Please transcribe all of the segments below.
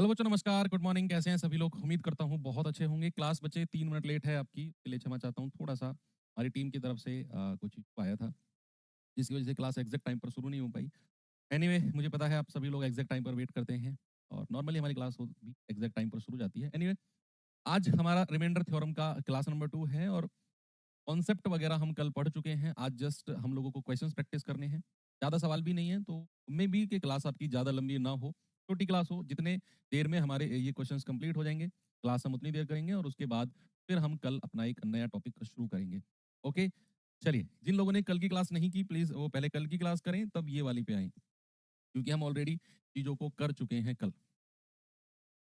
Hello बच्चों, नमस्कार, good morning. कैसे हैं सभी लोग? उम्मीद करता हूँ बहुत अच्छे होंगे। क्लास बच्चे 3 मिनट लेट है आपकी, इसके लिए क्षमा चाहता हूँ। थोड़ा-सा हमारी टीम की तरफ से कुछ इश्यू आया था, जिसकी वजह से क्लास एग्ज़ैक्ट टाइम पर शुरू नहीं हो पाई। एनीवे मुझे पता है आप सभी लोग एग्ज़ैक्ट टाइम पर वेट करते हैं और नॉर्मली हमारी क्लास हो भी एग्ज़ैक्ट टाइम पर शुरू हो जाती है। एनीवे आज हमारा रिमाइंडर थ्योरम का क्लास नंबर 2 है और कॉन्सेप्ट वगैरह हम कल पढ़ चुके हैं। आज जस्ट हम लोगों को क्वेश्चंस प्रैक्टिस करने हैं। ज़्यादा सवाल भी नहीं है, तो मे बी कि क्लास आपकी ज़्यादा लंबी ना हो, छोटी क्लास हो। जितने देर में हमारे ये क्वेश्चंस कंप्लीट हो जाएँगे, क्लास हम उतनी देर करेंगे और उसके बाद फिर हम कल अपना एक नया टॉपिक शुरू करेंगे। ओके? चलिए, जिन लोगों ने कल की क्लास नहीं की प्लीज़ वो पहले कल की क्लास करें, तब ये वाली पे आएँ, क्योंकि हम ऑलरेडी चीज़ों को कर चुके हैं कल।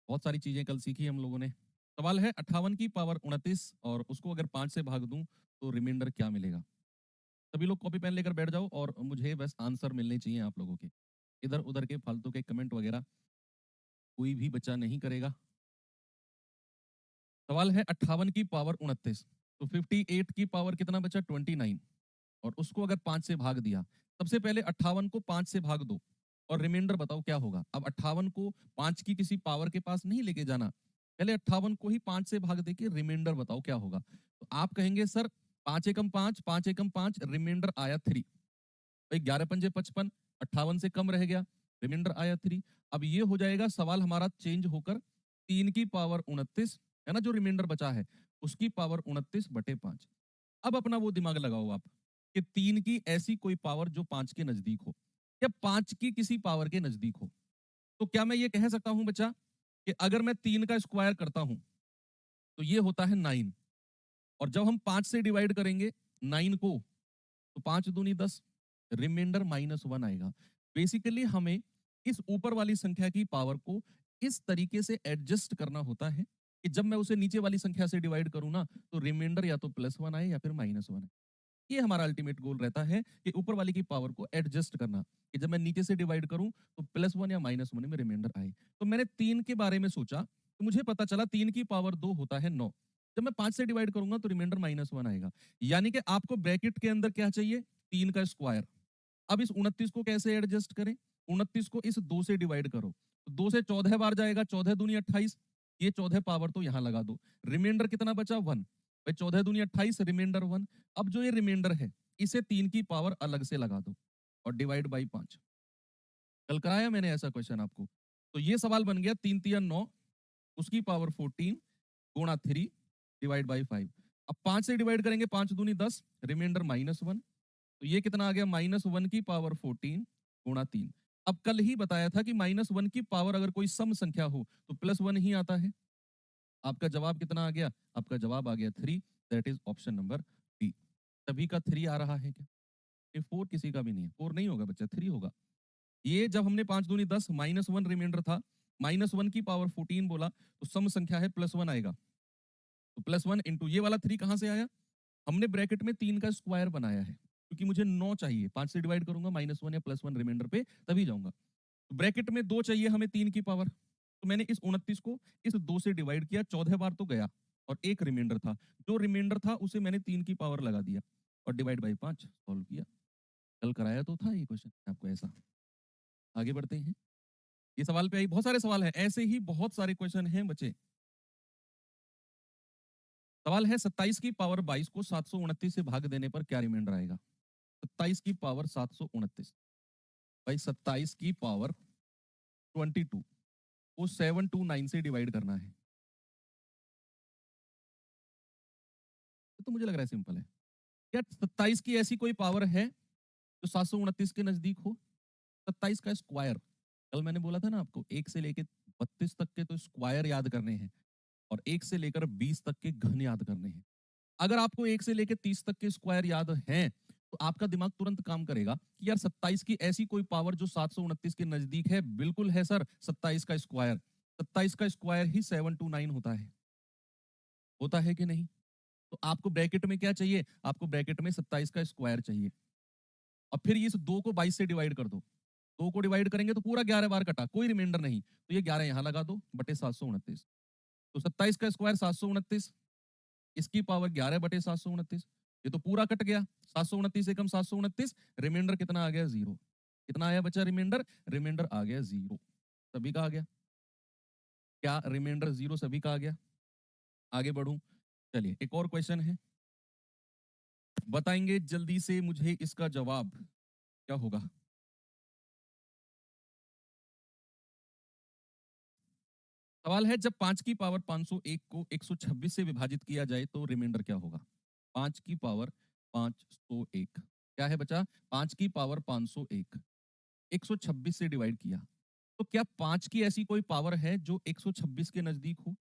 बहुत सारी चीज़ें कल सीखी हम लोगों ने। सवाल है 58 की पावर 29 और उसको अगर 5 से भाग दूँ, तो रिमाइंडर क्या मिलेगा? सभी लोग कॉपी पेन लेकर बैठ जाओ और मुझे बस आंसर मिलने चाहिए आप लोगों के। इधर-उधर के फालतू के कमेंट वगैरह कोई भी बच्चा नहीं करेगा। सवाल है 58 की पावर 29, तो 58 की पावर कितना बचा? 29 और उसको अगर 5 से भाग दिया, सबसे पहले 58 को 5 से भाग दो और रिमाइंडर बताओ क्या होगा? अब 58 को 5 की किसी पावर के पास नहीं लेके जाना, पहले 58 को ही 5 से भाग देके रिमाइंडर बताओ क्या होगा? तो आप कहेंगे सर 5 एकम 5, 5 एकम 5, रिमाइंडर आया 3। भाई 11 पंजे 55, 58 से कम रह गया, रिमाइंडर आया 3। अब ये हो जाएगा सवाल हमारा चेंज होकर 3 की पावर 29 है ना, जो रिमाइंडर बचा है उसकी पावर 29 बटे 5। अब अपना वो दिमाग लगाओ आप कि 3 की ऐसी कोई पावर जो 5 के नजदीक हो या 5 की किसी पावर के नजदीक हो। तो क्या मैं ये कह सकता हूं बच्चा कि अगर मैं 3 का स्क्वायर करता हूं तो ये होता है 9 और जब हम 5 से डिवाइड करेंगे 9 को, तो 5 दूनी 10, रिमाइंडर -1 आएगा। बेसिकली हमें इस ऊपर वाली संख्या की पावर को इस तरीके से एडजस्ट करना होता है कि जब मैं उसे नीचे वाली संख्या से डिवाइड करूं ना, तो रिमाइंडर या तो +1 आए या फिर -1 आए। ये हमारा अल्टीमेट गोल रहता है कि ऊपर वाली की पावर को एडजस्ट करना, कि जब मैं नीचे से डिवाइड करूं तो +1 या -1 में रिमाइंडर आए। तो मैंने 3 के बारे में सोचा, तो मुझे पता चला 3 की पावर 2 होता है 9। जब मैं 5 से डिवाइड करूंगा तो रिमाइंडर -1 आएगा। यानी कि आपको ब्रैकेट के अंदर क्या चाहिए? 3 का स्क्वायर। अब इस 29 को कैसे एडजस्ट करें? 29 को इस 2 से डिवाइड करो। तो 2 से 14 बार जाएगा, 14 दूनी 28। ये 14 पावर तो यहां लगा दो। रिमाइंडर कितना बचा? 1। भाई 14 दूनी 28, रिमाइंडर 1। अब जो ये रिमाइंडर है, इसे 3 की पावर अलग से लगा दो और डिवाइड बाई 5। कल कराया मैंने ऐसा क्वेश्चन आपको। तो ये सवाल बन गया 3 तिया 9, उसकी पावर 14 गुणा 3 डिवाइड बाई 5। अब 5 से डिवाइड करेंगे, 5 दूनी 10, रिमाइंडर -1। तो ये कितना आ गया? -1 की पावर 14 गुणा 3। अब कल ही बताया था कि -1 की पावर अगर कोई सम संख्या हो तो +1 ही आता है। आपका जवाब कितना आ गया? आपका जवाब आ गया 3, that is option number B. सभी का 3 आ रहा है क्या? ये 4 किसी का भी नहीं है। 4 नहीं होगा बच्चा, 3 होगा। ये जब हमने 5 दूनी 10, -1 रिमाइंडर था, -1 की पावर 14 बोला, तो सम संख्या है +1 आएगा। तो +1 इंटू ये वाला 3 कहां से आया? हमने ब्रैकेट में 3 का स्क्वायर बनाया है, क्योंकि मुझे 9 चाहिए। 5 से डिवाइड करूंगा -1 या +1 रिमाइंडर पे, तभी जाऊंगा। तो ब्रैकेट में 2 चाहिए हमें 3 की पावर। तो मैंने इस 29 को इस 2 से डिवाइड किया, 14 बार तो गया और एक रिमाइंडर था। जो रिमाइंडर था उसे मैंने 3 की पावर लगा दिया और डिवाइड बाई 5 सॉल्व किया। कल कराया तो था ये क्वेश्चन आपको ऐसा। आगे बढ़ते हैं। ये सवाल पे आई, बहुत सारे सवाल हैं, ऐसे ही बहुत सारे क्वेश्चन हैं बच्चे। सवाल है 27 की पावर 22 को 729 से भाग देने पर क्या रिमाइंडर आएगा? 27 की पावर 729। भाई 27 की पावर 22 को 729 से डिवाइड करना है। तो मुझे लग रहा है सिंपल है। क्या 27 की ऐसी कोई पावर है जो 729 के नजदीक हो? 27 का स्क्वायर, कल मैंने बोला था ना आपको, 1 से लेके 32 तक के तो स्क्वायर याद करने हैं और 1 से लेकर 20 तक के घन याद करने हैं। अगर आपको 1 से लेकर 30 तक के स्क्वायर याद हैं, तो आपका दिमाग तुरंत काम करेगा कि यार 27 की ऐसी कोई पावर जो 729 के नजदीक है। बिल्कुल है सर, 27 का स्क्वायर। 27 का स्क्वायर ही 729 होता है कि नहीं? तो आपको ब्रैकेट में क्या चाहिए? आपको ब्रैकेट में 27 का स्क्वायर चाहिए। अब फिर इस 2 को 22 से डिवाइड कर दो। 2 को डिवाइड करेंगे तो पूरा 11 बार कटा, कोई रिमाइंडर नहीं। तो ये 11 यहां लगा दो बटे 729। तो 27 का स्क्वायर 729, इसकी पावर 11 बटे 729। ये तो पूरा कट गया। 729 एकम 729, रिमाइंडर कितना आ गया? 0। कितना आया बचा रिमाइंडर? रिमाइंडर आ गया 0। सभी का आ गया। क्या रिमाइंडर 0 सभी का आ गया? आगे बढ़ूं? चलिए एक और क्वेश्चन है, बताएंगे जल्दी से मुझे इसका जवाब क्या होगा? सवाल है, जब 5 की पावर 501 को 126 से विभाजित किया जाए तो रिमाइंडर क्या होगा? 5 की पावर 501 क्या है बचा? 5 की पावर 501 126 से डिवाइड किया, तो क्या 5 की ऐसी कोई पावर है जो 126 के नजदीक हो?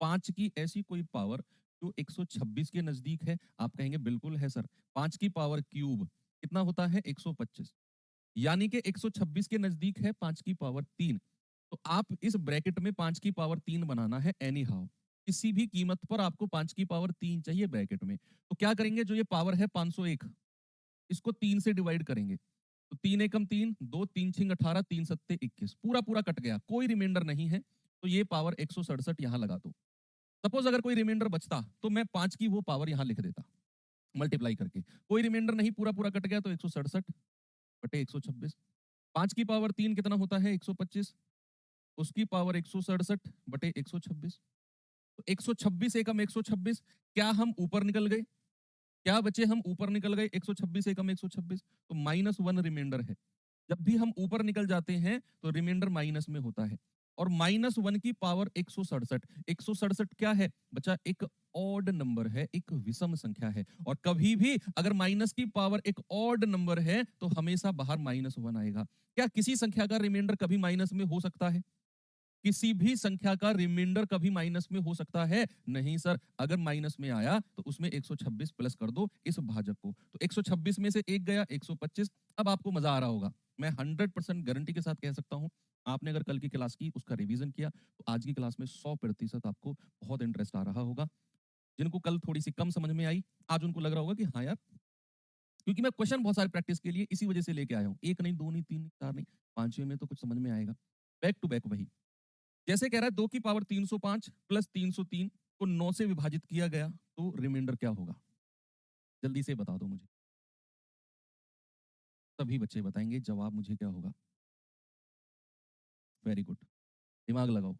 5 की ऐसी कोई पावर जो 126 के नजदीक है? आप कहेंगे बिल्कुल है सर। 5 की पावर क्यूब कितना होता है? 125, यानी कि 126 के नजदीक है 5 की पावर 3। तो आप इस ब्रैकेट में 5 की पावर 3 बनाना है एनी हाउ, किसी भी कीमत पर आपको 5 की पावर 3 चाहिए ब्रैकेट में। तो क्या करेंगे, जो ये पावर है 501, इसको 3 से डिवाइड करेंगे। तो 3 एकम 3, 2 3 छिंग 18, 3 सत्ते 21, पूरा पूरा कट गया, कोई रिमाइंडर नहीं है। तो ये पावर 167 यहां लगा दो। सपोज अगर कोई रिमाइंडर बचता तो मैं 5 की वो पावर यहां लिख देता मल्टीप्लाई करके। कोई रिमाइंडर नहीं, पूरा पूरा कट गया, तो 167 बटे 126। 5 की पावर 3 कितना होता है? 125, उसकी पावर 167 बटे 126। तो 126 एकम 126, क्या हम ऊपर निकल गए? क्या बचे? हम ऊपर निकल गए। 126 एकम 126, तो -1 रिमाइंडर है। जब भी हम ऊपर निकल जाते हैं तो रिमाइंडर माइनस में होता है। और -1 की पावर 167, 167 क्या है बच्चा? एक ऑड नंबर है, एक विषम संख्या है। और कभी भी अगर माइनस की पावर एक ऑड नंबर है तो हमेशा बाहर -1 आएगा। क्या किसी संख्या का रिमाइंडर कभी माइनस में हो सकता है? किसी भी संख्या का रिमाइंडर कभी माइनस में हो सकता है? नहीं सर। अगर माइनस में आया तो उसमें 126 प्लस कर दो इस भाजक को, तो 126 में से एक गया 125। अब आपको मजा आ रहा होगा, मैं 100% गारंटी के साथ कह सकता हूं, आपने अगर कल की क्लास की उसका रिवीजन किया तो आज की क्लास में 100% आपको बहुत इंटरेस्ट आ रहा होगा। जिनको कल थोड़ी सी कम समझ में आई, आज उनको लग रहा होगा कि हाँ यार, क्योंकि मैं क्वेश्चन बहुत सारे प्रैक्टिस के लिए इसी वजह से लेके आया हूँ। एक नहीं, दो नहीं, तीन नहीं, चार नहीं, पांचवें में तो कुछ समझ में आएगा। बैक टू बैक वही। जैसे कह रहा है 2 की पावर 305 प्लस 303 को 9 से विभाजित किया गया तो रिमाइंडर क्या होगा? जल्दी से बता दो मुझे। सभी बच्चे बताएंगे जवाब मुझे क्या होगा। वेरी गुड, दिमाग लगाओ।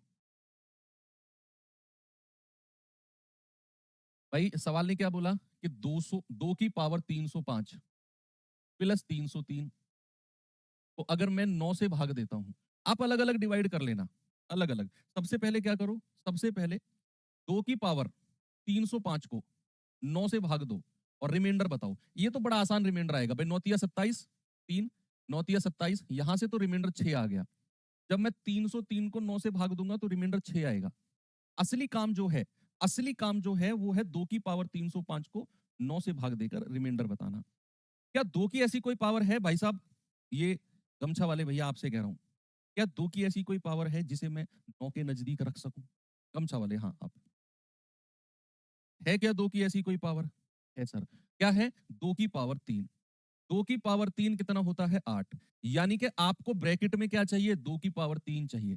भाई सवाल ने क्या बोला कि 2 की पावर 305 प्लस 303 को अगर मैं 9 से भाग देता हूं, आप अलग अलग डिवाइड कर लेना, अलग अलग। सबसे पहले क्या करो, सबसे पहले 2 की पावर 305 को 9 से भाग दो और रिमाइंडर बताओ। ये तो बड़ा आसान रिमाइंडर आएगा भाई, 9 तिया 27, 3, 9 तिया 27, यहां से तो रिमाइंडर 6 आ गया। जब मैं 303 को 9 से भाग दूंगा तो रिमाइंडर 6 आएगा। असली काम जो है, असली काम जो है वो है 2 की पावर 305 को 9 से भाग देकर रिमाइंडर बताना। क्या 2 की ऐसी कोई पावर है भाई साहब? ये गमछा वाले भैया आपसे कह रहा हूं, क्या 2 की ऐसी कोई पावर है जिसे मैं 9 के नजदीक रख सकूं? गमछा वाले, हाँ आप, है क्या 2 की ऐसी कोई पावर? है सर। क्या है? 2 की पावर 3। 2 की पावर 3 कितना होता है? 8। यानी कि आपको ब्रैकेट में क्या चाहिए? 2 की पावर 3 चाहिए।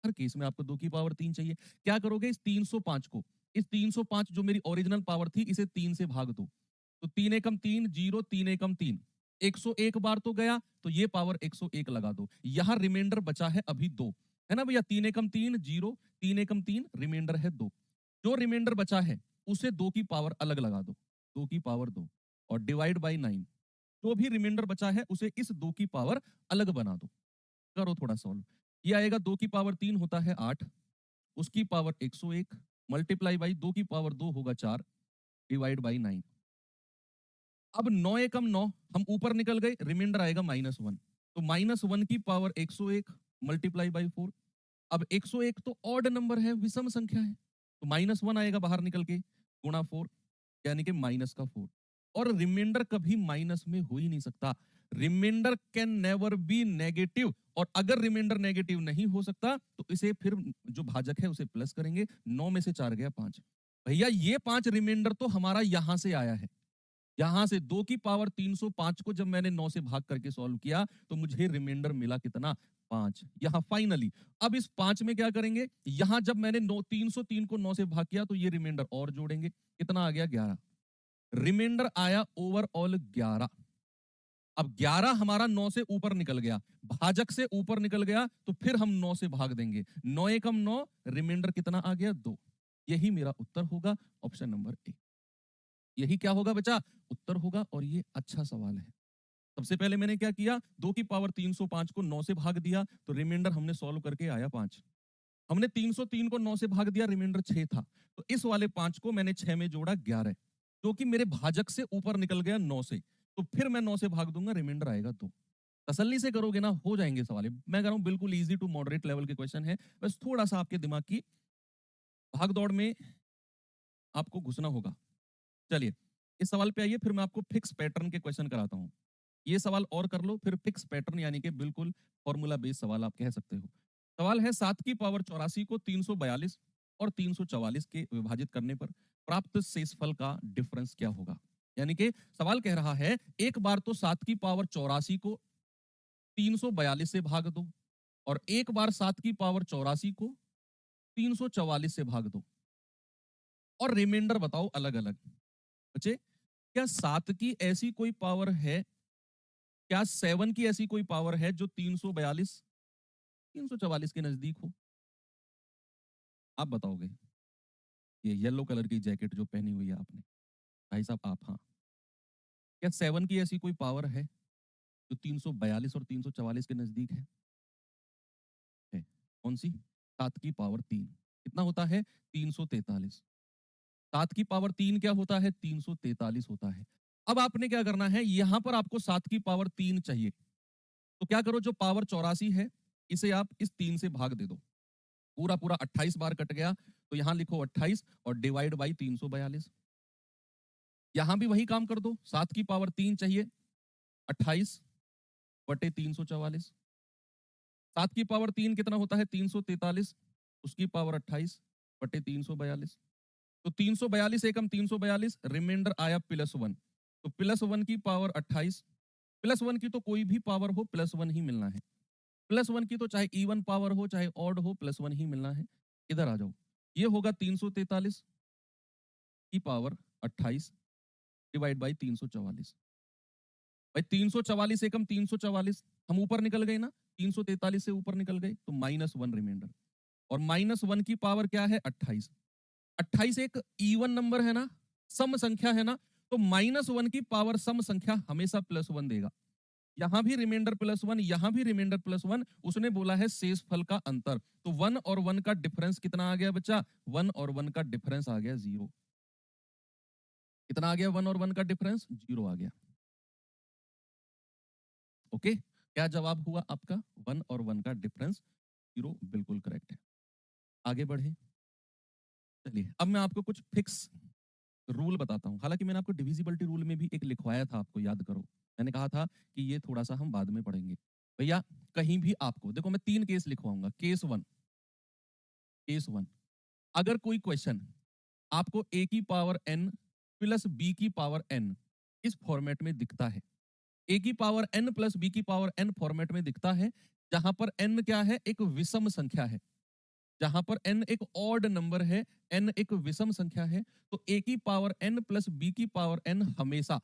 हर केस में आपको 2 की पावर 3 चाहिए। क्या करोगे? इस 305 को, इस 305 जो मेरी ओरिजिनल पावर थी, इसे 3 से भाग दो। तो 3 एकम 3, 0, 3 एकम 3, 101 बार तो गया, तो ये पावर 101 लगा दो। यहां रिमाइंडर बचा है अभी 2, है ना भैया? 3 एकम 3, 0, 3 एकम 3, रिमाइंडर है 2। जो रिमाइंडर बचा है उसे 2 की पावर अलग लगा दो, 2 की पावर 2, और डिवाइड बाई 9। जो भी रिमाइंडर बचा है उसे इस 2 की पावर अलग बना दो। करो थोड़ा सॉल्व। ये आएगा 2 की पावर 3 होता है 8, उसकी पावर 101 मल्टीप्लाई बाई 2 की पावर 2 होगा 4, डिवाइड बाई 9। अब 9 एकम 9, हम ऊपर निकल गए, रिमाइंडर आएगा -1। तो -1 की पावर 101 मल्टीप्लाई बाई 4। अब 101 तो ऑड नंबर है, विषम संख्या है, तो -1 आएगा बाहर निकल के, गुणा 4, यानी कि माइनस का 4। और रिमाइंडर कभी माइनस में हो ही नहीं सकता। Reminder can never be negative. और अगर रिमाइंडर नेगेटिव नहीं हो सकता तो इसे फिर जो भाजक है उसे प्लस करेंगे। 9 में से 4 गया 5। भैया ये 5 रिमाइंडर तो हमारा यहां से आया है। यहां से 2 की पावर 305 को जब मैंने 9 से भाग करके सॉल्व किया तो मुझे रिमाइंडर मिला कितना? 5। यहां फाइनली, अब इस 5 में क्या करेंगे, यहां जब मैंने 303 को 9 से भाग किया तो ये रिमाइंडर और जोड़ेंगे, कितना आ गया? 11। रिमाइंडर आया ओवरऑल 11। अब 11 हमारा 9 से ऊपर निकल गया, भाजक से ऊपर निकल गया, तो फिर हम 9 से भाग देंगे। 9 एकम 9, रिमाइंडर कितना आ गया? 2। यही मेरा उत्तर होगा, ऑप्शन नंबर ए। यही क्या होगा बचा? उत्तर होगा, और ये अच्छा सवाल है। सबसे पहले मैंने क्या किया? 2 की पावर 305 को 9 से भाग दिया, तो रिमाइंडर हमने सॉल्व करके आया 5। हमने 303 को 9 से भाग दिया, रिमाइंडर 6 था। तो इस वाले 5 को मैंने 6 में जोड़ा 11, जो कि मेरे भाजक से ऊपर निकल गया 9 से। तो फिर मैं 9 से भाग दूंगा, रिमाइंडर आएगा 2। तसल्ली से करोगे ना, हो जाएंगे सवाल। मैं कह रहा हूं बिल्कुल इजी टू मॉडरेट लेवल के क्वेश्चन है। बस थोड़ा सा आपके दिमाग की भाग दौड़ में आपको घुसना होगा। चलिए, इस सवाल पे आइए, फिर मैं आपको फिक्स पैटर्न के क्वेश्चन कराता हूं। ये सवाल और कर लो, फिर फिक्स पैटर्न यानी कि बिल्कुल फॉर्मूला बेस्ड सवाल आप कह सकते हो। सवाल है 7 की पावर 84 को 342 और 344 के विभाजित करने पर प्राप्त शेषफल का डिफरेंस क्या होगा? यानी कि सवाल कह रहा है, एक बार तो 7 की पावर 84 को 342 से भाग दो, और एक बार 7 की पावर 84 को 344 से भाग दो, और रिमाइंडर बताओ अलग अलग। बच्चे, क्या 7 की ऐसी कोई पावर है, क्या 7 की ऐसी कोई पावर है जो 342 344 के नजदीक हो? आप बताओगे। ये येलो कलर की जैकेट जो पहनी हुई है आपने, भाई साहब आप, हाँ। क्या 7 की ऐसी कोई पावर है जो 342 और 344 के नजदीक है? कौन सी? 7 की पावर 3 कितना होता है? 343। 7 की पावर 3 क्या होता है? 343 होता है। अब आपने क्या करना है, यहां पर आपको 7 की पावर 3 चाहिए, तो क्या करो, जो पावर 84 है, इसे आप इस 3 से भाग दे दो। पूरा पूरा 28 बार कट गया, तो यहां लिखो 28 और डिवाइड बाई 342। यहां भी वही काम कर दो, 7 की पावर 3 चाहिए, 28 बटे 344। 7 की पावर 3 कितना होता है? 343, उसकी पावर 28 बटे 342। तो 342 एकम 342, रिमाइंडर आया +1। तो +1 की पावर 28, +1 की तो कोई भी पावर हो, +1 ही मिलना है। +1 की तो चाहे इवन पावर हो चाहे ऑड हो, +1 ही मिलना है। इधर आ जाओ, ये होगा 343 की पावर 28 डिवाइड बाई 344। भाई 344 एकम 344, हम ऊपर निकल गए ना, 343 से ऊपर निकल गए, तो -1 रिमाइंडर। और -1 की पावर क्या है? 28। 28 एक इवन नंबर है ना, सम संख्या है ना, तो -1 की पावर सम संख्या हमेशा +1 देगा। यहां भी रिमाइंडर +1, यहां भी रिमाइंडर +1। उसने बोला है शेष फल का अंतर, तो 1 और 1 का डिफरेंस कितना आ गया बच्चा? 1 और 1 का डिफरेंस आ गया 0। कितना आ गया? 1 और 1 का डिफरेंस 0 आ गया। ओके, क्या जवाब हुआ आपका? 1 और 1 का डिफरेंस 0, बिल्कुल करेक्ट है। आगे बढ़े, चलिए अब मैं आपको कुछ फिक्स रूल बताता हूं। हालांकि मैंने आपको डिविजिबिलिटी रूल में भी एक लिखवाया था, आपको याद करो। मैंने कहा था कि ये थोड़ा सा हम बाद में पढ़ेंगे। भैया, कहीं भी आपको देखो, मैं 3 केस लिखवाऊंगा। केस 1, अगर कोई क्वेश्चन आपको a की पावर n प्लस b की पावर n इस फॉर्मेट में दिखता है, a की पावर n प्लस b की पावर n फॉर्मेट में दिखता है, जहां पर n क्या है? एक विषम संख्या है। जहां पर n एक ऑड नंबर है, n एक विषम संख्या है, तो a की पावर n प्लस b की पावर n हमेशा,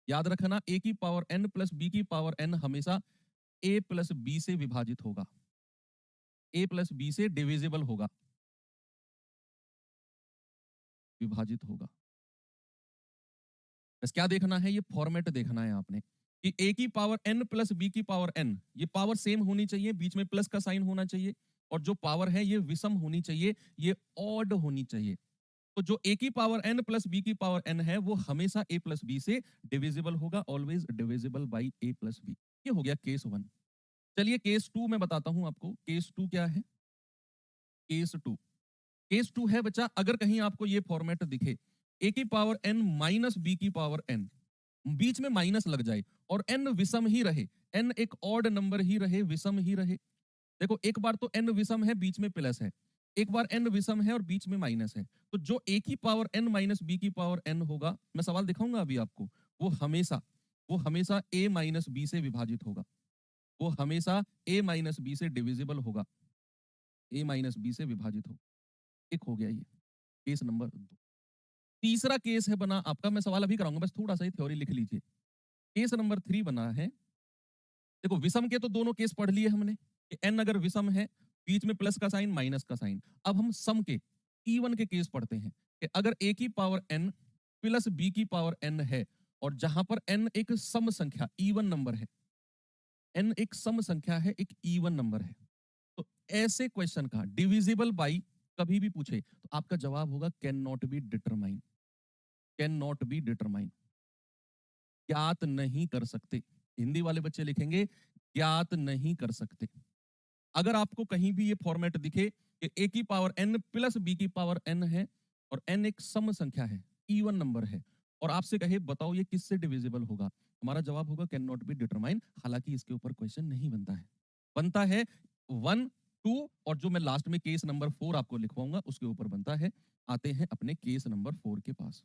याद रखना, a की पावर n प्लस b की पावर n हमेशा a प्लस b से विभाजित होगा, a प्लस b से डिविजिबल होगा, विभाजित होगा। बस क्या देखना है? ये फॉर्मेट देखना है आपने, कि a की पावर n प्लस b की पावर n, ये पावर सेम होनी चाहिए, बीच में प्लस का साइन होना चाहिए, और जो पावर है ये विषम होनी चाहिए, ये ऑड होनी चाहिए। तो जो a की पावर n प्लस b की पावर n है, वो हमेशा a प्लस b से डिविजिबल होगा, always divisible by a plus b। ये हो गया केस 1। चलिए केस 2 मैं बताता हूं आपको। केस 2 क्या है? केस 2 है बच्चा, अगर कहीं आपको ये फॉर्मेट दिखे, a की पावर n माइनस b की पावर n, बीच में माइनस लग जाए, और n विषम ही रहे, n एक ऑड नंबर ही रहे, विषम ही रहे। देखो, एक बार तो n विषम है, बीच में प्लस है, एक बार n विषम है और बीच में माइनस है, तो जो a की पावर n माइनस b की पावर n होगा, मैं सवाल दिखाऊंगा अभी आपको, वो हमेशा a माइनस b से विभाजित होगा, वो हमेशा a माइनस b से डिविजिबल होगा, a माइनस b से विभाजित होगा। एक हो गया ये, केस नंबर 2। तीसरा केस है बना आपका, मैं सवाल अभी कराऊंगा, बस थोड़ा सा ही थ्योरी लिख लीजिए। केस नंबर 3 बना है, देखो विषम के तो दोनों केस पढ़ लिए हमने कि n अगर विषम है, बीच में प्लस का साइन माइनस का साइन। अब हम सम के इवन के केस पढ़ते हैं कि अगर a की पावर n प्लस b की पावर n है और जहां पर n एक सम संख्या इवन नंबर है, n एक सम संख्या है, एक इवन नंबर है, तो ऐसे क्वेश्चन का डिविजिबल बाई कभी भी पूछे तो आपका जवाब होगा can not be determine, can not be determine, ज्ञात नहीं कर सकते। हिंदी वाले बच्चे लिखेंगे ज्ञात नहीं कर सकते। अगर आपको कहीं भी ये फॉर्मेट दिखे कि a की पावर n प्लस b की पावर n है और n एक सम संख्या है, इवन नंबर है, और आपसे कहे बताओ ये किससे डिविजिबल होगा, हमारा जवाब होगा कैन नॉट बी डिटरमाइन। हालांकि इसके ऊपर क्वेश्चन नहीं बनता है, बनता है 1 2 और जो मैं लास्ट में केस नंबर 4 आपको लिखवाऊंगा उसके ऊपर बनता है। आते हैं अपने केस नंबर 4 के पास।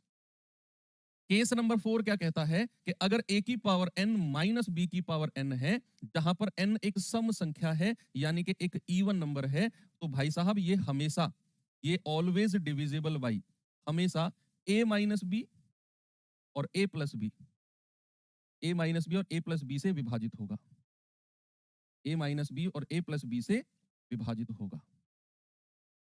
केस नंबर 4 क्या कहता है कि अगर a की पावर n माइनस b की पावर n है, जहां पर n एक सम संख्या है यानी कि एक इवन नंबर है, तो भाई साहब ये हमेशा, ये ऑलवेज डिविजिबल बाई हमेशा a माइनस बी और a plus B, a minus B और a प्लस बी से विभाजित होगा, a माइनस बी और a प्लस बी से विभाजित होगा।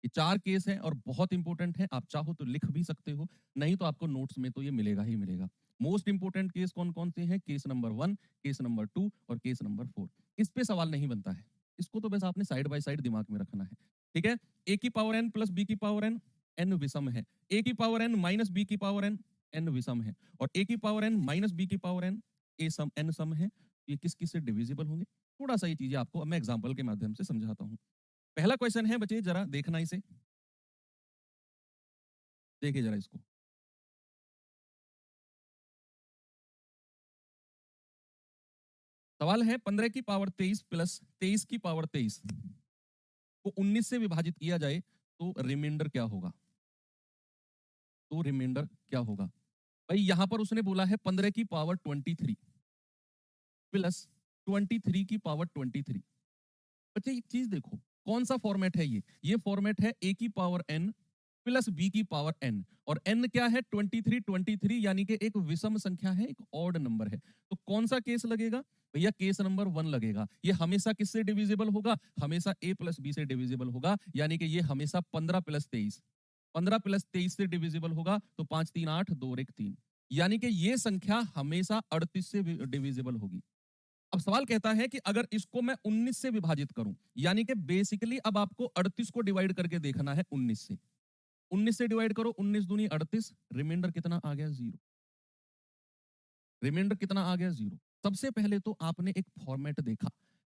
ये 4 केस हैं और बहुत इंपॉर्टेंट है, आप चाहो तो लिख भी सकते हो, नहीं तो आपको नोट्स में तो ये मिलेगा ही मिलेगा। मोस्ट इंपॉर्टेंट केस कौन कौन से हैं? केस नंबर 1, केस नंबर 2 और केस नंबर 4। इस पे सवाल नहीं बनता है, इसको तो बस आपने साइड बाय साइड दिमाग में रखना है, ठीक है। ए की पावर एन प्लस बी की पावर एन, एन विषम है। ए की पावर एन माइनस बी की पावर एन, एन विषम है। और ए की पावर एन माइनस बी की पावर एन, ए सम एन सम है। ये किस किस से डिविजिबल होंगे, थोड़ा सा ये चीजें आपको अब मैं एग्जाम्पल के माध्यम से समझाता हूँ। पहला क्वेश्चन है बच्चे, जरा देखना इसे, देखिए जरा इसको। सवाल है 15 की पावर 23 प्लस 23 की पावर 23 को 19 से विभाजित किया जाए तो रिमाइंडर क्या होगा, तो रिमाइंडर क्या होगा। भाई यहां पर उसने बोला है 15 की पावर 23 प्लस 23 की पावर 23। बच्चे एक चीज देखो, कौन सा फॉर्मेट है ये फॉर्मेट है ए की पावर एन प्लस बी की पावर एन, और एन क्या है 23 23 यानी कि एक विषम संख्या है, एक ऑड नंबर है। तो कौन सा केस लगेगा भैया, केस नंबर 1 लगेगा। ये हमेशा किससे डिविजिबल होगा, हमेशा ए प्लस बी से डिविजिबल होगा, यानी कि ये हमेशा 15 प्लस 23, 15 प्लस 23 से डिविजिबल होगा, तो 5 3 8 2 और 1 3, यानी कि ये संख्या हमेशा 38 से डिविजिबल होगी। अब सवाल कहता है कि अगर इसको मैं 19 से विभाजित करूं, यानी कि बेसिकली अब आपको 38 को डिवाइड करके देखना है 19 से। 19 से डिवाइड करो, 19 दूनी 38, रिमाइंडर कितना आ गया, जीरो। रिमाइंडर कितना आ गया, जीरो। सबसे पहले तो आपने एक फॉर्मेट देखा,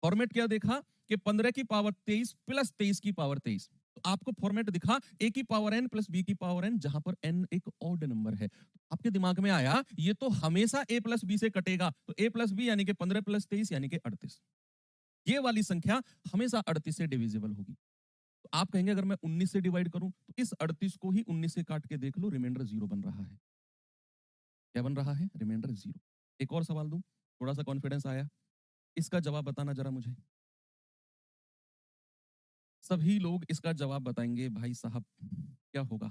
फॉर्मेट क्या देखा कि 15 की पावर 23 प्लस 23 की पावर 23, तो आपको फॉर्मेट दिखा ए की पावर एन प्लस बी की पावर एन, जहां पर एन एक ऑड नंबर है। आपके दिमाग में आया ये तो हमेशा ए प्लस बी से कटेगा, तो ए प्लस बी यानी कि 15 प्लस 23 यानी कि 38, ये वाली संख्या हमेशा 38 से डिविजिबल होगी। तो आप कहेंगे अगर मैं 19 से डिवाइड करूं तो इस 38 को ही 19 से काट के देख लो, रिमाइंडर जीरो बन रहा है। क्या बन रहा है, रिमाइंडर जीरो। एक और सवाल दूं, थोड़ा सा कॉन्फिडेंस आया, इसका जवाब बताना जरा मुझे। सभी लोग इसका जवाब बताएंगे भाई साहब, क्या होगा।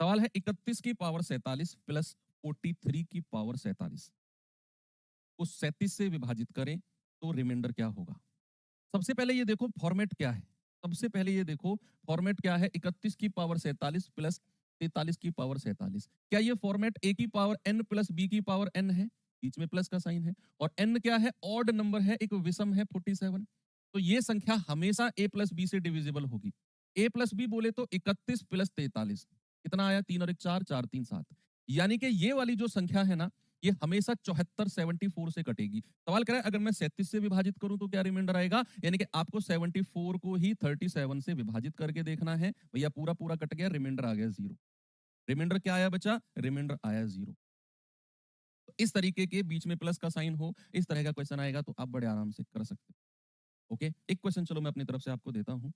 सवाल है 31 की पावर 47 प्लस 43 की पावर 47 को 37 से विभाजित करें तो रिमाइंडर क्या होगा। सबसे पहले ये देखो फॉर्मेट क्या है, सबसे पहले ये देखो फॉर्मेट क्या है, 31 की पावर 47 प्लस 43 की पावर 47। क्या ये फॉर्मेट ए की पावर एन प्लस बी की पावर एन है, बीच में प्लस का साइन है, और एन क्या है, ऑड नंबर है, एक विषम है 47। तो ये संख्या हमेशा ए प्लस बी से डिविजिबल होगी। ए प्लस बी बोले तो 31 प्लस 43 कितना आया, 3 और 1 4, 4 3 7, यानी कि ये वाली जो संख्या है ना, ये हमेशा 74 74 से कटेगी। सवाल करें अगर मैं 37 से विभाजित करूं तो क्या रिमाइंडर आएगा, यानी कि आपको 74 को ही 37 से विभाजित करके देखना है। भैया पूरा पूरा कट गया, रिमाइंडर आ गया जीरो। रिमाइंडर क्या आया बचा, रिमाइंडर आया जीरो। तो इस तरीके के बीच में प्लस का साइन हो, इस तरह का क्वेश्चन आएगा तो आप बड़े आराम से कर सकते हो। ओके, एक क्वेश्चन चलो मैं अपनी तरफ से आपको देता हूं।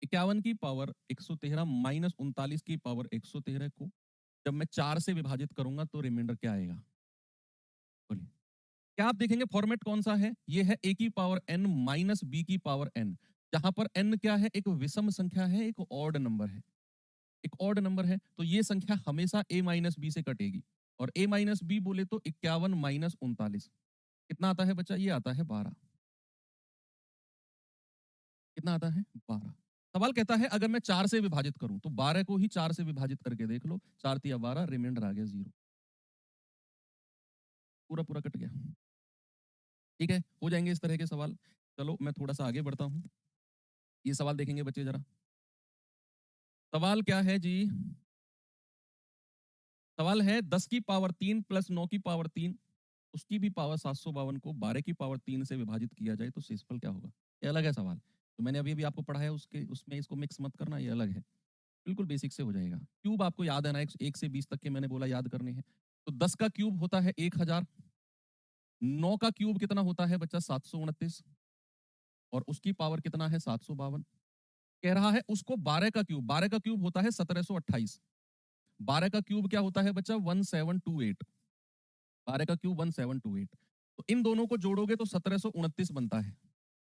51 की पावर 113 माइनस 39 की पावर 113 को जब मैं 4 से विभाजित करूंगा तो रिमाइंडर क्या आएगा? बोलिए। क्या आप देखेंगे फॉर्मेट कौन सा है? ये है a की पावर n माइनस b की पावर n, जहां पर n क्या है? एक विषम संख्या है, एक ऑड नंबर है। एक ऑड नंबर है तो ये संख्या हमेशा a माइनस बी से कटेगी। और a माइनस बी बोले तो 51 माइनस 39 कितना आता है बच्चा? ये आता है 12। कितना आता है? 12। सवाल कहता है अगर मैं 4 से विभाजित करूं तो 12 को ही 4 से विभाजित करके देख लो, 4 तिया 12, रिमाइंडर आ गया 0। पूरा पूरा कट गया। ठीक है, हो जाएंगे इस तरह के सवाल। चलो मैं थोड़ा सा आगे बढ़ता हूं। ये सवाल देखेंगे बच्चे जरा। सवाल क्या है जी? सवाल है 10 की पावर 3 प्लस 9 की पावर 3, उसकी भी पावर 752 को 12 की पावर 3 से विभाजित किया जाए तो शेषफल क्या होगा? ये अलग है सवाल। तो मैंने अभी अभी आपको पढ़ाया उसके उसमें इसको मिक्स मत करना, ये अलग है। बिल्कुल बेसिक से हो जाएगा। क्यूब आपको याद है ना, 1 से 20 तक के मैंने बोला याद करने हैं। तो 10 का क्यूब होता है 1000, 9 का क्यूब कितना होता है बच्चा? 729, और उसकी पावर कितना है? 752। कह रहा है उसको 12 का क्यूब होता है 1728। 12 का क्यूब क्या होता है बच्चा? 1728। 12 का क्यूब 1728। तो इन दोनों को जोड़ोगे तो 1729 बनता है,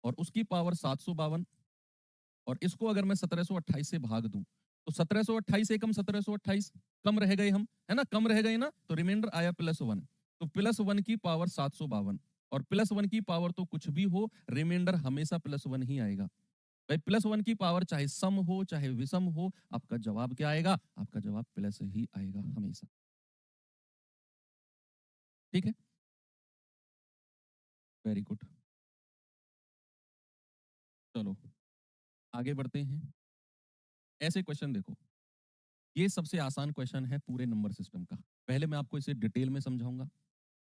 और उसकी पावर 752। और इसको अगर मैं 1728 से भाग दूं तो 1728 एकम 1728, कम रह गए हम, है ना? कम रह गए ना, तो रिमाइंडर आया +1। तो +1 की पावर 752, और +1 की पावर तो कुछ भी हो, रिमाइंडर हमेशा +1 ही आएगा। भाई +1 की पावर चाहे सम हो चाहे विषम हो, आपका जवाब क्या आएगा? आपका जवाब प्लस ही आएगा हमेशा। ठीक है, वेरी गुड। चलो आगे बढ़ते हैं। ऐसे क्वेश्चन देखो, ये सबसे आसान क्वेश्चन है पूरे नंबर सिस्टम का। पहले मैं आपको इसे डिटेल में समझाऊंगा।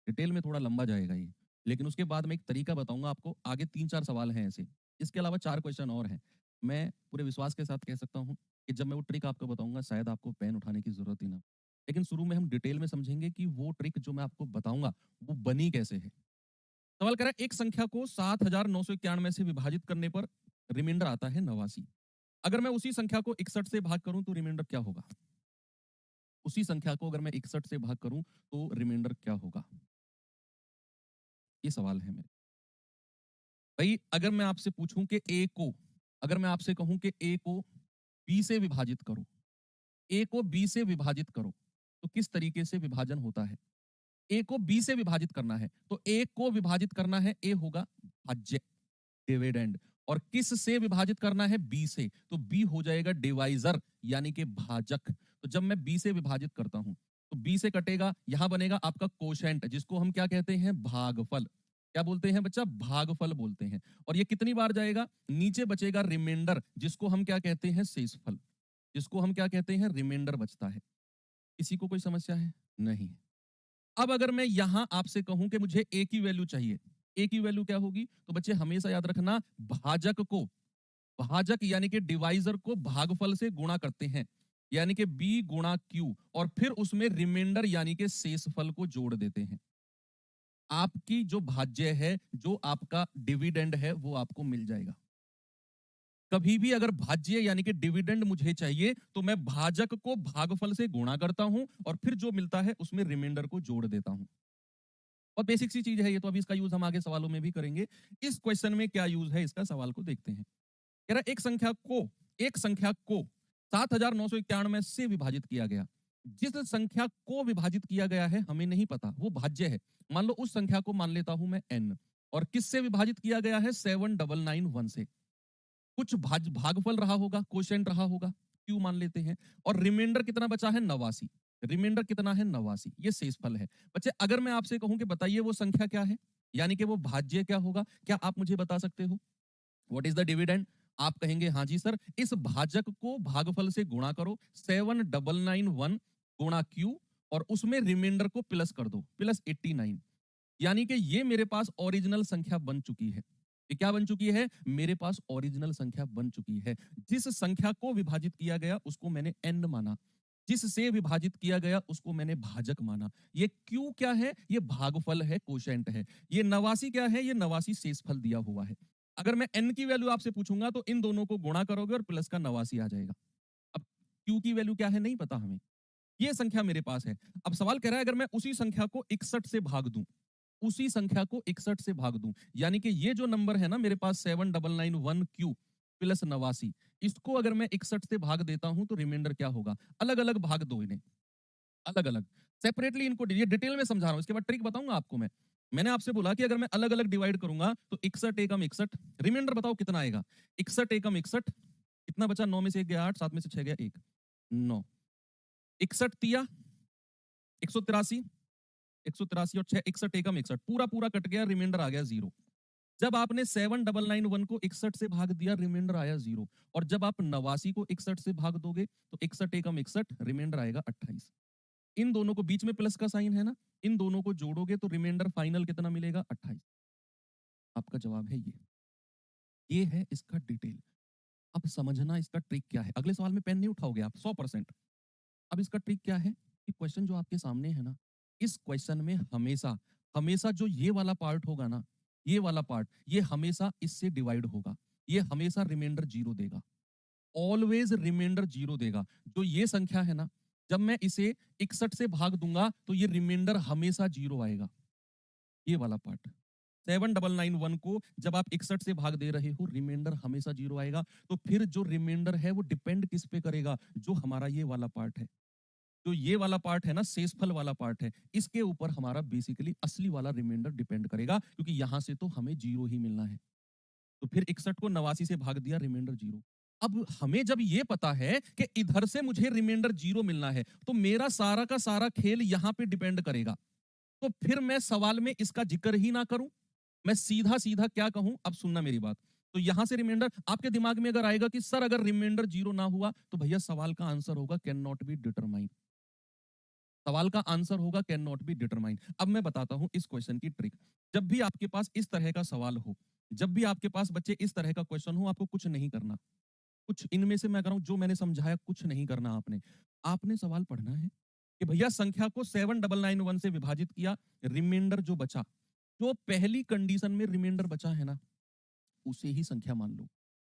डिटेल में थोड़ा लंबा जाएगा ये, लेकिन उसके बाद मैं एक तरीका बताऊंगा आपको। आगे 3-4 सवाल हैं ऐसे। इसके अलावा 4 क्वेश्चन और हैं। मैं पूरे विश्वास के साथ कह सकता हूं कि जब मैं वो ट्रिक आपको बताऊंगा शायद आपको पेन उठाने की जरूरत ही ना हो। लेकिन शुरू में हम डिटेल में समझेंगे कि वो ट्रिक जो मैं आपको बताऊंगा वो बनी कैसे है। सवाल कह रहा है एक संख्या को 7991 से विभाजित करने पर रिमाइंडर आता है 89। अगर मैं उसी संख्या को 61 से भाग करूं तो रिमाइंडर क्या होगा? उसी संख्या को अगर मैं 61 से भाग करूं तो रिमाइंडर क्या होगा? ये सवाल है मेरे भाई। अगर मैं आपसे पूछूं कि ए को, अगर मैं आपसे कहूं कि ए को बी से विभाजित करो, ए को बी से विभाजित करो, तो किस तरीके से विभाजन होता है? ए को बी से विभाजित करना है तो ए को विभाजित करना है, ए होगा भाज्य, डिविडेंड। और किस से विभाजित करना है? बी से, तो बी हो जाएगा डिवाइजर यानी कि भाजक। तो जब मैं बी से विभाजित करता हूं तो बी से कटेगा, यहां बनेगा आपका कोशेंट, जिसको हम क्या कहते हैं? भागफल। क्या बोलते हैं बच्चा? भागफल बोलते हैं। और ये कितनी बार जाएगा? नीचे बचेगा रिमाइंडर, जिसको हम क्या कहते हैं? शेषफल। जिसको हम क्या कहते हैं? रिमाइंडर बचता है। किसी को कोई समस्या है? नहीं। अब अगर मैं यहां आपसे कहूं कि मुझे ए की वैल्यू चाहिए, ए की वैल्यू क्या होगी? तो बच्चे हमेशा याद रखना, भाजक को, भाजक यानी कि डिवाइजर को भागफल से गुणा करते हैं, यानी कि बी गुणा क्यू, और फिर उसमें रिमाइंडर यानी कि शेषफल को जोड़ देते हैं। आपकी जो भाज्य है, जो आपका डिविडेंड है, वो आपको मिल जाएगा। कभी भी अगर भाज्य यानी कि डिविडेंड मुझे चाहिए तो मैं भाजक को भागफल से गुणा करता हूं और फिर जो मिलता है उसमें रिमाइंडर को जोड़ देता हूं। और बेसिक सी चीज है ये, तो अभी इसका यूज हम आगे सवालों में भी करेंगे। इस क्वेश्चन में क्या यूज है इसका, सवाल को देखते हैं। कह रहा एक संख्या को 7991 से विभाजित किया गया। जिस संख्या को विभाजित किया गया है हमें नहीं पता, वो भाज्य है। मान लो उस संख्या को मान लेता हूं मैं n, और किससे विभाजित किया गया है? 7991 से। कुछ भागफल रहा होगा, कोशेंट रहा होगा, क्यों मान लेते हैं। और रिमाइंडर कितना बचा है? 89। रिमाइंडर कितना है? 89। ये शेषफल है। बच्चे अगर मैं आपसे कहूं कि बताइए वो संख्या क्या है, यानी कि वो भाज्य क्या होगा, क्या आप मुझे बता सकते हो? What is the dividend? आप कहेंगे हाँ जी सर, इस भाजक को भागफल से गुणा करो, 7991 गुणा क्यू, और उसमें रिमाइंडर को प्लस कर दो, +89। यानी कि ये मेरे पास ओरिजिनल संख्या बन चुकी है। ये क्या बन चुकी है? मेरे पास ओरिजिनल संख्या बन चुकी है। जिस संख्या को विभाजित किया गया उसको मैंने n माना, जिससे विभाजित किया गया उसको मैंने भाजक माना। ये क्यू क्या है? ये भागफल है, कोशेंट है। ये 89 क्या है? ये 89 शेषफल दिया हुआ है। अगर मैं n की वैल्यू आपसे पूछूंगा तो इन दोनों को गुणा करोगे और प्लस का 89 आ जाएगा। अब q की वैल्यू क्या है नहीं पता हमें, ये संख्या मेरे पास है। अब सवाल कह रहा है अगर मैं उसी संख्या को 61 से भाग दूं, उसी संख्या को 61 से भाग दूं, यानी कि ये जो नंबर है ना मेरे पास 7991 प्लस 89, इसको अगर मैं 61 से भाग देता हूं तो रिमाइंडर क्या होगा? अलग अलग भाग दो इन्हें, अलग अलग, सेपरेटली इनको, ये डिटेल में समझा रहा हूं, इसके बाद ट्रिक बताऊंगा आपको मैं। मैंने आपसे बोला कि अगर मैं अलग अलग डिवाइड करूंगा तो 61 एकम 61, रिमाइंडर बताओ कितना आएगा? 61 एकम 61, कितना बचा? 9 में से 1 गया 8, 7 में से 6 गया 1, 9, 61 तिया 183, 183 और 6, 61 एकम 61, पूरा पूरा कट गया, रिमाइंडर आ गया 0। जब आपने 7991 को 61 से भाग दिया, रिमाइंडर आया 0। और जब आप 89 को 61 से भाग दोगे तो 61 एकम 61, रिमाइंडर आएगा 28। इन दोनों को, बीच में प्लस का साइन है ना, इन दोनों को जोड़ोगे तो रिमाइंडर फाइनल कितना मिलेगा? 28। आपका जवाब है ये है इसका डिटेल। अब समझना इसका ट्रिक क्या है। अगले सवाल में पेन नहीं उठाओगे आप 100%। अब इसका ट्रिक क्या है कि क्वेश्चन जो आपके सामने है ना, इस क्वेश्चन में हमेशा हमेशा जो ये वाला पार्ट होगा ना, ये वाला पार्ट, ये हमेशा इससे डिवाइड होगा, ये हमेशा रिमाइंडर 0 देगा, ऑलवेज रिमाइंडर 0 देगा। जो ये संख्या है ना, जब मैं इसे 61 से भाग दूंगा तो ये रिमाइंडर हमेशा 0 आएगा, ये वाला पार्ट। 7991 को जब आप 61 से भाग दे रहे हो, रिमाइंडर हमेशा 0 आएगा। तो फिर जो रिमाइंडर है वो डिपेंड किस पे करेगा? जो हमारा ये वाला पार्ट है, जो ये वाला पार्ट है ना, शेषफल वाला पार्ट है, इसके ऊपर हमारा बेसिकली असली वाला रिमाइंडर डिपेंड करेगा, क्योंकि यहां से तो हमें 0 ही मिलना है। तो फिर 61 को 89 से भाग दिया, रिमाइंडर 0। अब हमें जब ये पता है कि इधर से मुझे रिमाइंडर 0 मिलना है, तो मेरा सारा का सारा खेल यहां पे डिपेंड करेगा। तो फिर मैं सवाल में इसका जिक्र ही ना करूं, मैं सीधा सीधा क्या कहूं? अब सुनना मेरी बात। तो यहां से रिमाइंडर आपके दिमाग में अगर आएगा कि सर अगर रिमाइंडर 0 ना हुआ तो भैया सवाल का आंसर होगा कैन नॉट बी डिटरमाइन। सवाल का आंसर होगा कैन नॉट बी डिटरमाइन। अब मैं बताता हूं इस क्वेश्चन की ट्रिक। जब भी आपके पास इस तरह का सवाल हो, जब भी आपके पास बच्चे इस तरह का क्वेश्चन हो, आपको कुछ नहीं करना। कुछ इनमें से मैं कह रहा हूं जो मैंने समझाया, कुछ नहीं करना आपने। आपने सवाल पढ़ना है कि भैया संख्या को 7991 से विभाजित किया, रिमाइंडर जो बचा, जो पहली कंडीशन में रिमाइंडर बचा है ना, उसे ही संख्या मान लो।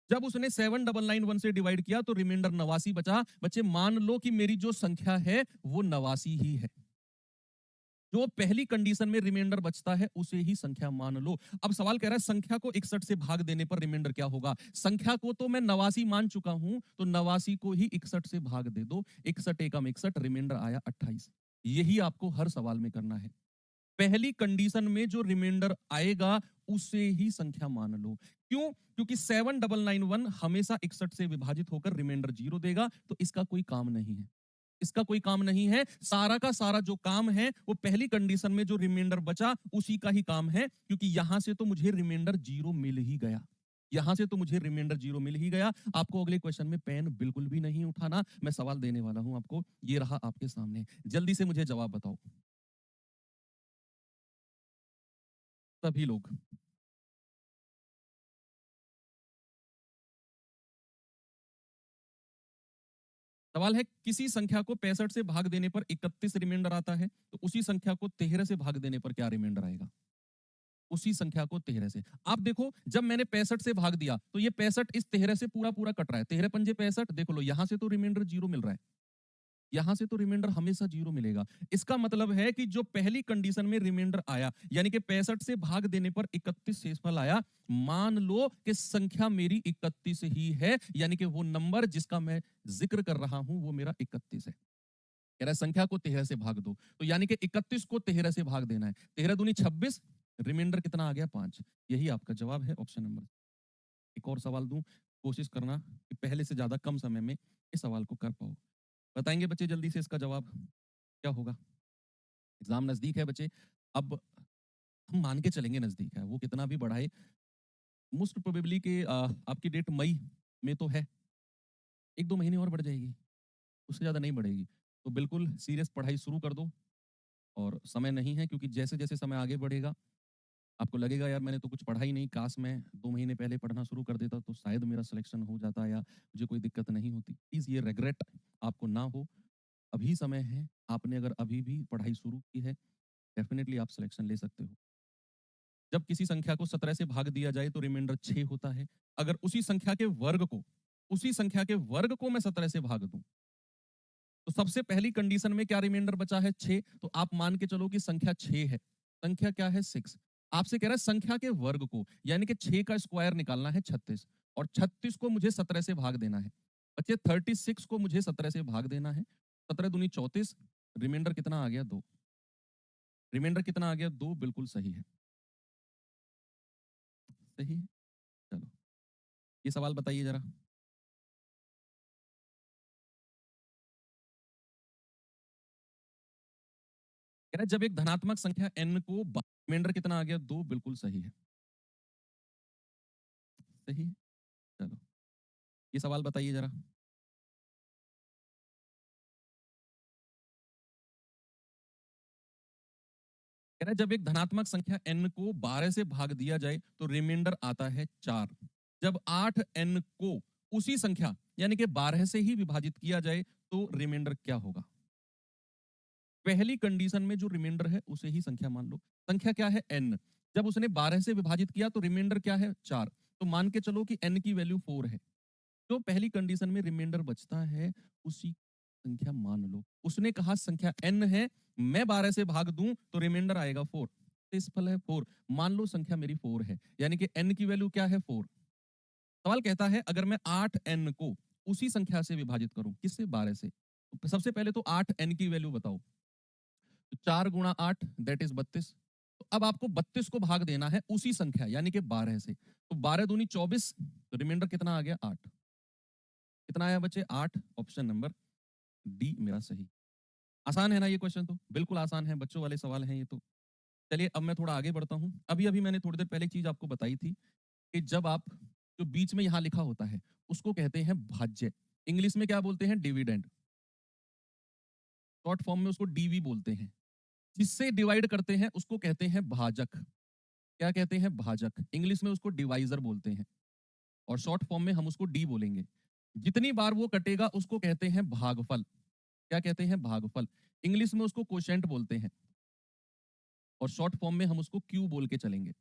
जब उसने 7991 से डिवाइड किया तो रिमाइंडर 89 बचा। बच्चे मान लो कि मेरी जो संख्या है वो 89 ही है। जो पहली कंडीशन में रिमाइंडर बचता है उसे ही संख्या मान लो। अब सवाल कह रहा है संख्या को 61 से भाग देने पर रिमाइंडर क्या होगा? संख्या को तो मैं 89 मान चुका हूं, तो 89 को ही 61 से भाग दे दो। 61 एकम 61, रिमाइंडर आया 28। यही आपको हर सवाल में करना है। पहली कंडीशन में जो रिमाइंडर आएगा उसे ही संख्या मान लो। क्यों? क्योंकि 7991 हमेशा 61 से विभाजित होकर रिमाइंडर 0 देगा, तो इसका कोई काम नहीं है। इसका कोई काम नहीं है। सारा का सारा जो काम है वो पहली कंडीशन में जो रिमाइंडर बचा उसी का ही काम है, क्योंकि यहां से तो मुझे रिमाइंडर 0 मिल ही गया। यहां से तो मुझे रिमाइंडर 0 मिल ही गया। आपको अगले क्वेश्चन में पेन बिल्कुल भी नहीं उठाना। मैं सवाल देने वाला हूं आपको, ये रहा आपके सामने। जल्दी से मुझे जवाब बताओ सभी लोग। सवाल है किसी संख्या को 65 से भाग देने पर 31 रिमाइंडर आता है, तो उसी संख्या को 13 से भाग देने पर क्या रिमाइंडर आएगा? उसी संख्या को 13 से। आप देखो जब मैंने 65 से भाग दिया तो ये 65 इस 13 से पूरा पूरा कट रहा है। 13 पंजे 65, देख लो यहां से तो रिमाइंडर 0 मिल रहा है। यहां से तो रिमाइंडर हमेशा 0 मिलेगा। इसका मतलब है कि जो पहली कंडीशन में रिमाइंडर आया, यानी कि 65 से भाग देने पर 31 शेषफल आया, मान लो कि संख्या मेरी 31 ही है, यानी कि वो नंबर जिसका मैं जिक्र कर रहा हूं वो मेरा 31 है। कह रहा है संख्या को 13 से भाग दो, तो यानी कि 31 को 13 से भाग देना है। 13 दूनी 26, रिमाइंडर कितना आ गया? 5। यही आपका जवाब है, ऑप्शन नंबर। एक और सवाल दूं, कोशिश करना कि पहले से ज्यादा कम समय में इस सवाल को कर पाओ। बताएंगे बच्चे जल्दी से इसका जवाब क्या होगा? एग्जाम नजदीक है बच्चे। अब हम मान के चलेंगे नजदीक है, वो कितना भी बढ़ाए, मोस्ट प्रोबेबली कि आपकी डेट मई में तो है, 1-2 महीने और बढ़ जाएगी, उससे ज्यादा नहीं बढ़ेगी। तो बिल्कुल सीरियस पढ़ाई शुरू कर दो। और समय नहीं है, क्योंकि जैसे जैसे समय आगे बढ़ेगा आपको लगेगा यार मैंने तो कुछ पढ़ा ही नहीं, काश मैं 2 महीने पहले पढ़ना शुरू कर देता तो शायद मेरा सिलेक्शन हो जाता या मुझे कोई दिक्कत नहीं होती। प्लीज ये रिग्रेट आपको ना हो। अभी समय है, आपने अगर अभी भी पढ़ाई शुरू की है, डेफिनेटली आप सिलेक्शन ले सकते हो। जब किसी संख्या को 17 से भाग दिया जाए तो रिमाइंडर 6 होता है। अगर उसी संख्या के वर्ग को मैं 17 से भाग दूं, तो सबसे पहली कंडीशन में क्या रिमाइंडर बचा है? 6। तो आप मान के चलो कि संख्या 6 है। संख्या क्या है? 6। आपसे कह रहा है संख्या के वर्ग को, यानी कि 6 का स्क्वायर निकालना है 36, और 36 को मुझे 17 से भाग देना है। बच्चे 36 को मुझे 17 से भाग देना है। 17 दूनी 34, रिमाइंडर कितना आ गया? 2। रिमाइंडर कितना आ गया? 2। बिल्कुल सही है। सही है। चलो, ये सवाल बताइए जरा। कह रहा है जब एक धनात्मक संख्या n को रिमाइंडर कितना आ गया? 2। बिल्कुल सही है। सही है। चलो, ये सवाल बताइए जरा। कह रहा है जब एक धनात्मक संख्या n को 12 से भाग दिया जाए तो रिमाइंडर आता है 4। जब 8n को उसी संख्या यानी कि 12 से ही विभाजित किया जाए तो रिमाइंडर क्या होगा? पहली कंडीशन में जो रिमाइंडर है उसे ही संख्या मान लो। संख्या क्या है? n। जब उसने 12 से विभाजित किया तो रिमाइंडर क्या है? 4। तो मान के चलो कि n की वैल्यू 4 है। जो पहली कंडीशन में रिमाइंडर बचता है उसी संख्या मान लो। उसने कहा संख्या n है, मैं 12 से भाग दूं तो रिमाइंडर आएगा 4। इस फल है 4। मान लो संख्या मेरी 4 है, यानी कि n की वैल्यू क्या है? 4। सवाल कहता है अगर मैं 8n को उसी संख्या से विभाजित करूं, किससे? 12 से। तो सबसे पहले तो 8n की वैल्यू बताओ। तो 4 गुणा 8 दैट इज 32। तो अब आपको 32 को भाग देना है उसी संख्या यानी कि 12 से। तो 12 दूनी 24, तो रिमाइंडर कितना आ गया? 8। कितना आया बच्चे? 8। ऑप्शन नंबर डी मेरा सही। आसान है ना ये क्वेश्चन? तो बिल्कुल आसान है, बच्चों वाले सवाल हैं ये तो। चलिए अब मैं थोड़ा आगे बढ़ता हूं। अभी अभी मैंने थोड़ी देर पहले एक चीज आपको बताई थी कि जब आप जो बीच में यहां लिखा होता है उसको कहते हैं भाज्य। इंग्लिश में क्या बोलते हैं? डिविडेंड। शॉर्ट फॉर्म में उसको डीवी बोलते हैं। जिससे डिवाइड करते हैं उसको कहते हैं भाजक। क्या कहते हैं? भाजक। इंग्लिश में उसको डिवाइजर बोलते हैं, और शॉर्ट फॉर्म में हम उसको डी बोलेंगे। जितनी बार वो कटेगा उसको कहते हैं भागफल। क्या कहते हैं? भागफल। इंग्लिश में उसको कोशेंट बोलते हैं, और शॉर्ट फॉर्म में हम उसको क्यू बोल के चलेंगे।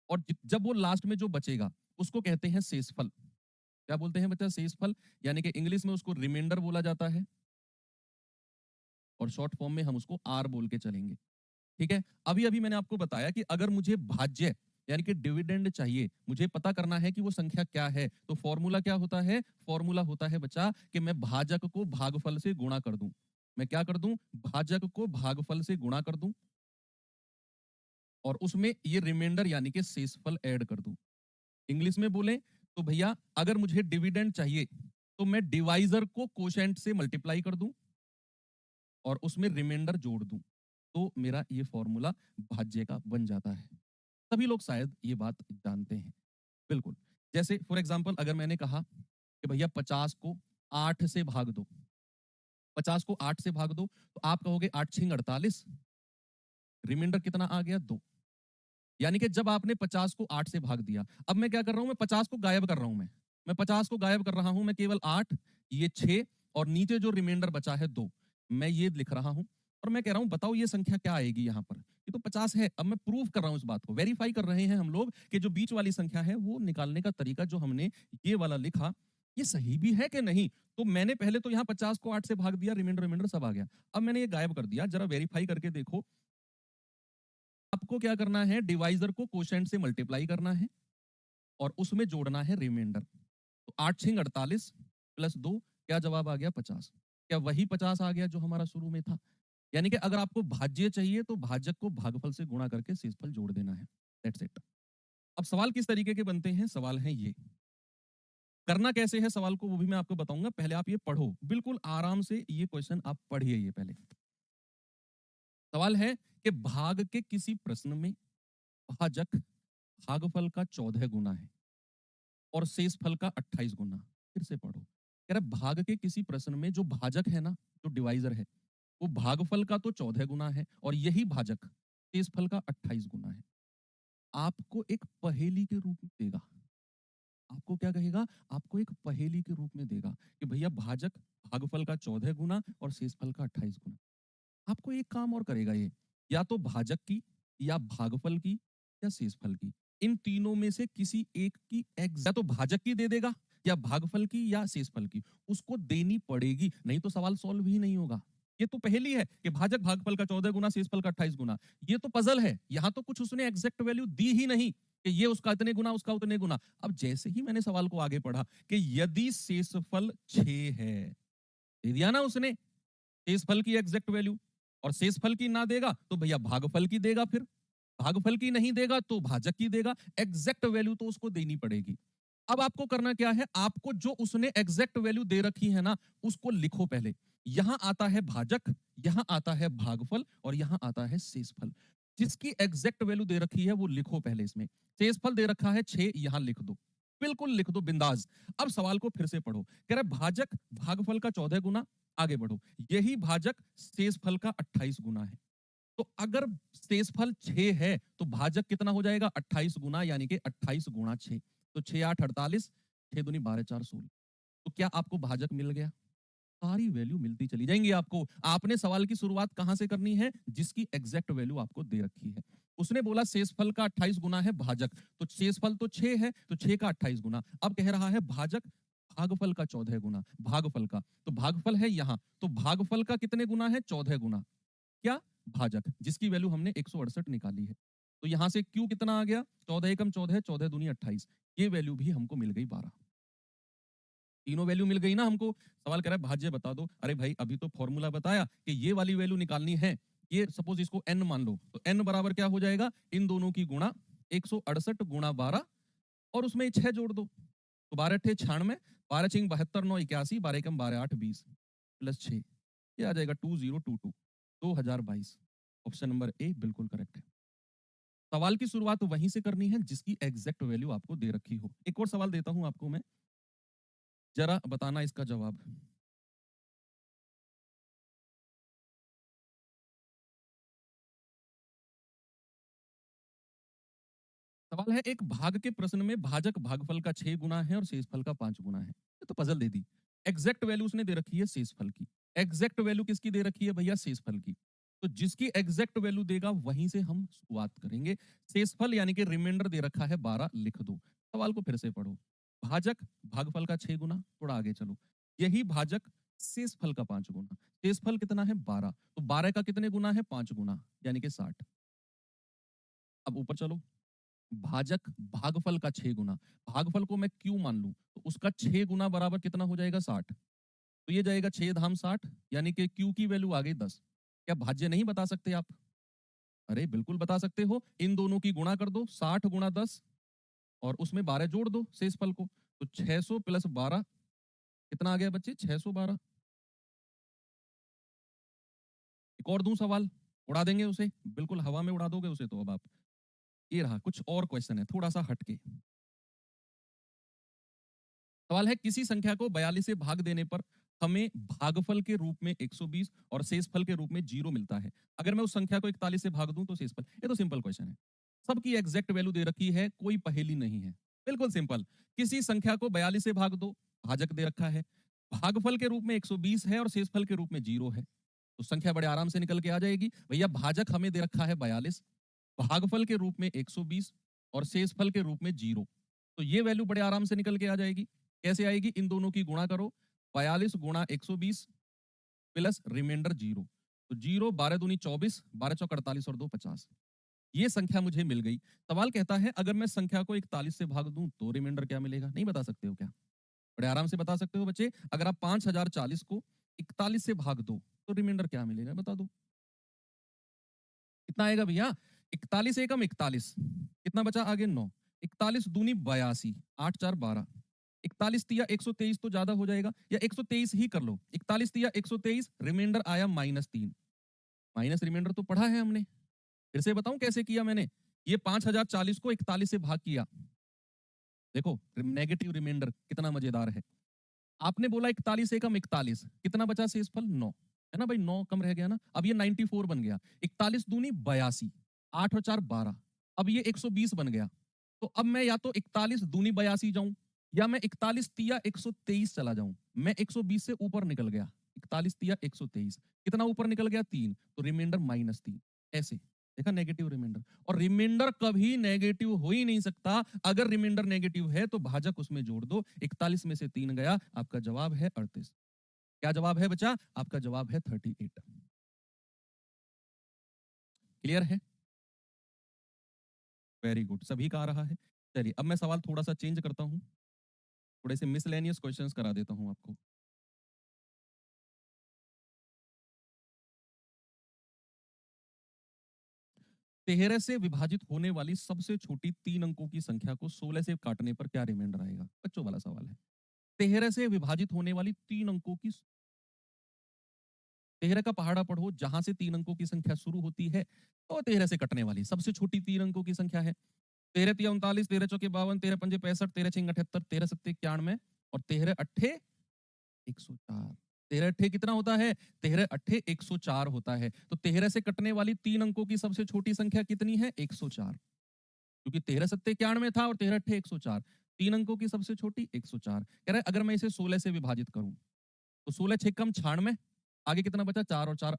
और जब वो लास्ट में जो बचेगा उसको कहते हैं शेषफल। क्या बोलते हैं बच्चा? शेषफल। यानी कि इंग्लिश में उसको रिमाइंडर बोला जाता है, और शॉर्ट फॉर्म में हम उसको आर बोल के चलेंगे। ठीक है। अभी अभी मैंने आपको बताया कि अगर मुझे भाज्य यानी कि डिविडेंड चाहिए, मुझे पता करना है कि वो संख्या क्या है, तो फॉर्मूला क्या होता है? फॉर्मूला होता है बच्चा कि मैं भाजक को भागफल से गुणा कर दूं। मैं क्या कर दूं? भाजक को भागफल से गुणा कर दूं, और उसमें ये रिमाइंडर यानी कि शेषफल ऐड कर दूं। इंग्लिश में बोले तो भैया अगर मुझे डिविडेंड चाहिए तो मैं डिवाइजर को कोशेंट से मल्टीप्लाई कर दूं और उसमें रिमाइंडर जोड़ दूं, तो मेरा ये फॉर्मूला भाज्य का बन जाता है। सभी लोग शायद ये बात जानते हैं। बिल्कुल। जैसे फॉर एग्जांपल अगर मैंने कहा कि भैया 50 को 8 से भाग दो, 50 को 8 से भाग दो, तो आप कहोगे 8 छिंग 48, रिमाइंडर कितना आ गया? 2। यानी कि जब आपने 50 को 8 से भाग दिया, अब मैं क्या कर रहा हूं? मैं 50 को गायब कर रहा हूं। मैं 50 को गायब कर रहा हूं, मैं केवल 8, ये 6, और नीचे जो रिमाइंडर बचा है 2, मैं ये लिख रहा हूं। और मैं कह रहा हूं बताओ ये संख्या क्या आएगी यहां पर? ये तो 50 है। अब मैं प्रूव कर रहा हूं इस बात को, वेरीफाई कर रहे हैं हम लोग कि जो बीच वाली संख्या है वो निकालने का तरीका जो हमने ये वाला लिखा, ये सही भी है कि नहीं। तो मैंने पहले तो यहाँ 50 को 8 से भाग दिया, रिमाइंडर रिमाइंडर सब आ गया। अब मैंने ये गायब कर दिया, जरा वेरीफाई करके देखो। आपको क्या करना है? डिवाइजर को कोशेंट से मल्टीप्लाई करना है और उसमें जोड़ना है रिमाइंडर। तो 8 छिंग 48 प्लस 2, क्या जवाब आ गया? 50। क्या वही 50 आ गया जो हमारा शुरू में था? यानी कि अगर आपको भाज्य चाहिए तो भाजक को भागफल से गुणा करके शेषफल जोड़ देना है। That's it. अब सवाल किस तरीके के बनते हैं? सवाल है ये। करना कैसे है सवाल को वो भी मैं आपको बताऊंगा। पहले आप ये पढ़ो, बिल्कुल आराम से ये क्वेश्चन आप पढ़िए। ये पहले सवाल है कि भाग के किसी प्रश्न में भाजक भागफल का 14 गुना है और शेषफल का 28 गुना। फिर से पढ़ो। कह रहा है भाग के किसी प्रश्न में जो भाजक है ना, जो डिवाइजर है, वो भागफल का तो 14 गुना है और यही भाजक शेषफल का 28 गुना है। आपको एक पहेली के रूप में देगा। आपको क्या कहेगा? आपको एक पहेली के रूप में देगा कि भैया भाजक भागफल का 14 गुना और शेषफल का 28 गुना। आपको एक काम और करेगा ये, या तो भाजक की या भागफल की या शेषफल की। इन तीनों में से किसी एक की या तो भाजक की दे देगा या भागफल की या शेषफल की, उसको देनी पड़ेगी, नहीं तो सवाल सॉल्व ही नहीं होगा। ये तो पहेली है कि भाजक भागफल का 14 गुना, शेषफल का 28 गुना। ये तो पजल है, यहाँ तो कुछ उसने एग्जैक्ट वैल्यू दी ही नहीं कि ये उसका इतने गुना, उसका उतने गुना। अब जैसे ही मैंने सवाल को आगे पढ़ा कि यदि शेषफल 6 है, दे दिया ना उसने शेषफल की एग्जैक्ट वैल्यू, और शेषफल की ना देगा तो भैया भागफल की देगा, फिर भागफल की नहीं देगा तो भाजक की देगा। एग्जैक्ट वैल्यू तो उसको देनी पड़ेगी। अब आपको करना क्या है, आपको जो उसने एग्जैक्ट वैल्यू दे रखी है ना, उसको लिखो पहले। यहां आता है भाजक, यहां आता है भागफल और यहां आता है शेषफल। जिसकी एग्जैक्ट वैल्यू दे रखी है वो लिखो पहले इसमें। शेषफल दे रखा है 6, यहां लिख दो, बिल्कुल लिख दो बिंदास। अब सवाल को फिर से पढ़ो, कह रहा भाजक भागफल का 14 गुना, आगे बढ़ो, यही भाजक शेषफल का 28 गुना है। तो अगर शेषफल 6 है तो भाजक कितना हो जाएगा 28 गुना, यानी कि 28 गुणा 6। तो 6 8 48, 6 दूनी 12 4 16। तो क्या आपको भाजक मिल गया? सारी वैल्यू मिलती चली जाएंगी आपको। आपने सवाल की शुरुआत कहां से करनी है? जिसकी एग्जैक्ट वैल्यू आपको दे रखी है। उसने बोला शेषफल का 28 गुना है भाजक, तो शेषफल तो 6 है, तो 6 का 28 गुना। अब कह रहा है भाजक भागफल का 14 गुना, भागफल का, तो भागफल है यहां, तो भागफल का कितने गुना है? 14 गुना। क्या? भाजक, जिसकी वैल्यू हमने 168 निकाली है। तो यहां से क्यू कितना आ गया? 14 एकम 14, 14 दूनी 28। ये वैल्यू भी हमको मिल गई 12। तीनों वैल्यू मिल गई ना हमको। सवाल कर रहा है भाज्य बता दो। अरे भाई अभी तो फॉर्मूला बताया कि ये वाली वैल्यू निकालनी है। ये सपोज इसको n मान लो, तो n बराबर क्या हो जाएगा? इन दोनों की गुणा 168 गुणा 12 और उसमें 6 जोड़ दो, तो 12 अट्ठे 96, 12 छिंग 72, 9 81, 12 एकम 12 8 20 प्लस 6, ये आ जाएगा 2022, 2022। ऑप्शन नंबर ए बिल्कुल करेक्ट है। सवाल की शुरुआत वहीं से करनी है जिसकी एग्जैक्ट वैल्यू आपको दे रखी हो। एक और सवाल देता हूं आपको मैं, जरा बताना इसका जवाब। सवाल है, एक भाग के प्रश्न में भाजक भागफल का 6 गुना है और शेषफल का 5 गुना है। ये तो पजल दे दी। एग्जैक्ट वैल्यू उसने दे रखी है शेषफल की। एग्जैक्ट वैल्यू किसकी दे रखी है भैया? शेषफल की। तो जिसकी एग्जैक्ट वैल्यू देगा वहीं से हम शुरुआत करेंगे। शेषफल यानी कि रिमाइंडर दे रखा है 12, लिख दो। सवाल को फिर से पढ़ो। भाजक भागफल का 6 गुना, थोड़ा आगे चलो, यही भाजक शेषफल का 5 गुना। शेषफल कितना है? 12। तो 12 का कितने गुना है? 5 गुना, यानी कि 60। अब ऊपर चलो, भाजक भागफल का 6 गुना। भागफल को मैं क्यू मान लूं तो उसका 6 गुना बराबर कितना हो जाएगा? 60। तो ये जाएगा 6 धाम 60, यानी कि क्यू की वैल्यू आ गई 10। क्या भाज्य नहीं बता सकते आप? अरे बिल्कुल बता सकते हो। इन दोनों की गुणा कर दो, 60 गुणा 10, और उसमें 12 जोड़ दो शेषफल को। तो 600 प्लस 12 कितना आ गया बच्चे? 612। एक और दूं सवाल, उड़ा देंगे उसे, बिल्कुल हवा में उड़ा दोगे उसे तो अब आप। ये रहा कुछ और क्वेश्चन है, थोड़ा सा हटके। सवाल है, किसी संख्या को 42 से भाग देने पर हमें भागफल के रूप में 120 और शेषफल के रूप में 0 मिलता है। अगर मैं उस संख्या को 41 से भाग दूं तो शेषफल। ये तो सिंपल क्वेश्चन है, सबकी एग्जैक्ट वैल्यू दे रखी है, कोई पहेली नहीं है, बिल्कुल सिंपल। किसी संख्या को 42 से भाग दो, भाजक दे रखा है, भागफल के रूप में 120 है और शेषफल के रूप में 0 है, तो संख्या बड़े आराम से निकल के आ जाएगी। भैया भाजक हमें दे रखा है 42, भागफल के रूप में 120 और शेषफल के रूप में 0। तो ये वैल्यू बड़े आराम से निकल के आ जाएगी। कैसे आएगी? इन दोनों की गुणा करो, 42 गुणा 120 प्लस रिमाइंडर 0। तो 0, 12 दूनी 24, 12 चौक 48 और 2 50। ये संख्या मुझे मिल गई। सवाल कहता है, अगर मैं संख्या को 41 से भाग दूं तो रिमाइंडर क्या मिलेगा? नहीं बता सकते हो क्या? बड़े आराम से बता सकते हो बच्चे। अगर आप 5040 को 41 से भाग दो तो रिमाइंडर क्या मिलेगा? बता दो कितना आएगा भैया? 41 एकम 41, कितना बचा आगे? 9। 41 दूनी 82, 8 4 12। 41 तिया 123 तो ज्यादा हो जाएगा, या 123 ही कर लो। 41 तिया 123, रिमाइंडर आया -3। माइनस रिमाइंडर तो पढ़ा है हमने, फिर से बताऊं कैसे किया मैंने। ये 5040 को 41 से भाग किया। देखो नेगेटिव रिमाइंडर कितना मजेदार है। आपने बोला 41 एकम 41, कितना बचा शेषफल? 9, है ना भाई? 9 कम रह गया ना। अब ये 94 बन गया। 41 दूनी 82, 8 और 4 12। अब ये 120 बन गया। तो अब मैं या तो 41 दूनी 82 जाऊं, या मैं 41 तिया 123 चला जाऊं। मैं 120 से ऊपर निकल गया, 41 तिया 123, कितना ऊपर निकल गया? 3, तो रिमाइंडर -3। ऐसे देखा नेगेटिव रिमाइंडर। और रिमाइंडर कभी नेगेटिव हो ही नहीं सकता। अगर रिमाइंडर नेगेटिव है तो भाजक उसमें जोड़ दो। 41 में से 3 गया, आपका जवाब है 38। क्या जवाब है बच्चा? आपका जवाब है 38। क्लियर है? वेरी गुड, सभी का आ रहा है। चलिए अब मैं सवाल थोड़ा सा चेंज करता हूं, थोड़े से मिसलेनियस क्वेश्चंस करा देता हूं आपको। 13 से विभाजित होने वाली सबसे छोटी 3 अंकों की संख्या को 16 से काटने पर क्या रिमाइंडर आएगा? बच्चों वाला सवाल है। 13 से विभाजित होने वाली 3 अंकों की, 13 का पहाड़ा पढ़ो, जहां से 3 अंकों की संख्या शुरू होती है तो 13 से कटने वाली सबसे छोटी 3 अंकों की संख्या है। 13 तिया 39, 13 चौके 52, 13 पंजे 65, 13 छिंग 78, 13 सत्ते 91 और 13 अट्ठे 104। 13 अट्ठे कितना होता है? 13 अट्ठे 104 होता है। तो 13 से कटने वाली 3 अंकों की सबसे छोटी संख्या कितनी है? 104। क्योंकि 13 सत्ते 91 था और 13 अट्ठे 104। 3 अंकों की सबसे छोटी 104। कह रहा है अगर मैं इसे 16 से विभाजित करूं तो 16 छह कम 96, आगे कितना बचा? 4 और 4